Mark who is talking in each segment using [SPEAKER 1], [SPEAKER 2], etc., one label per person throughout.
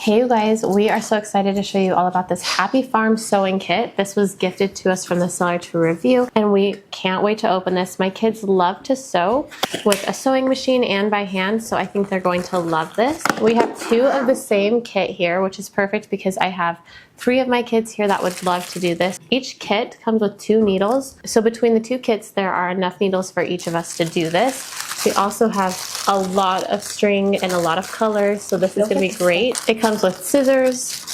[SPEAKER 1] Hey you guys, we are so excited to show you all about this Happy Farm sewing kit. This was gifted to us from the seller to review, and we can't wait to open this. My kids love to sew with a sewing machine and by hand, so I think they're going to love this. We have two of the same kit here, which is perfect because I have 3 of my kids here that would love to do this. Each kit comes with 2 needles, so between the 2 kits there are enough needles for each of us to do this. We also have a lot of string and a lot of colors, so this is going to be great. It comes with scissors.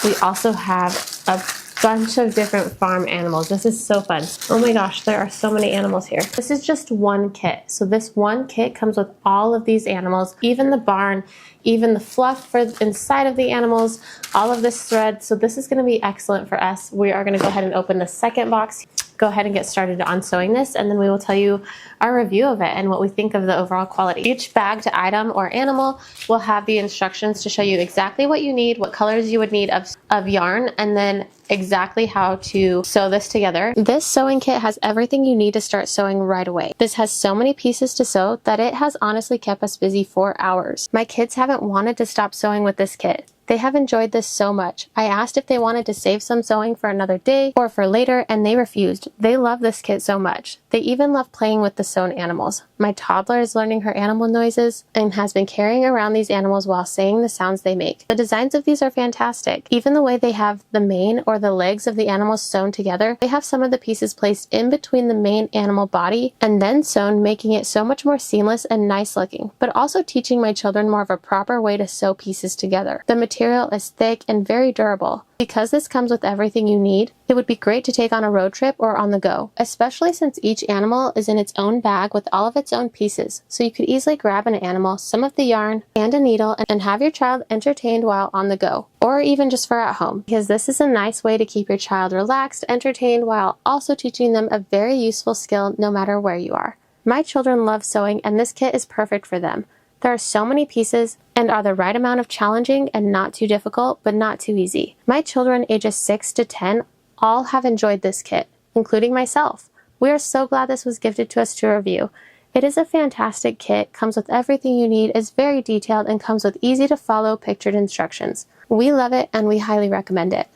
[SPEAKER 1] We also have a bunch of different farm animals. This is so fun. Oh my gosh, there are so many animals here. This is just one kit. So this one kit comes with all of these animals, even the barn, even the fluff for inside of the animals, all of this thread. So this is going to be excellent for us. We are going to go ahead and open the second box. Go ahead and get started on sewing this, and then we will tell you our review of it and what we think of the overall quality. Each bagged item or animal will have the instructions to show you exactly what you need, what colors you would need of yarn, and then exactly how to sew this together. This sewing kit has everything you need to start sewing right away. This has so many pieces to sew that it has honestly kept us busy for hours. My kids haven't wanted to stop sewing with this kit. They have enjoyed this so much. I asked if they wanted to save some sewing for another day or for later, and they refused. They love this kit so much. They even love playing with the sewn animals. My toddler is learning her animal noises and has been carrying around these animals while saying the sounds they make. The designs of these are fantastic. Even the way they have the mane or the legs of the animals sewn together, they have some of the pieces placed in between the main animal body and then sewn, making it so much more seamless and nice looking, but also teaching my children more of a proper way to sew pieces together. The material is thick and very durable. Because this comes with everything you need, it would be great to take on a road trip or on the go, especially since each animal is in its own bag with all of its own pieces, so you could easily grab an animal, some of the yarn, and a needle and have your child entertained while on the go, or even just for at home, because this is a nice way to keep your child relaxed, entertained, while also teaching them a very useful skill no matter where you are. My children love sewing, and this kit is perfect for them. There are so many pieces and are the right amount of challenging and not too difficult, but not too easy. My children ages 6 to 10 all have enjoyed this kit, including myself. We are so glad this was gifted to us to review. It is a fantastic kit, comes with everything you need, is very detailed, and comes with easy to follow pictured instructions. We love it and we highly recommend it.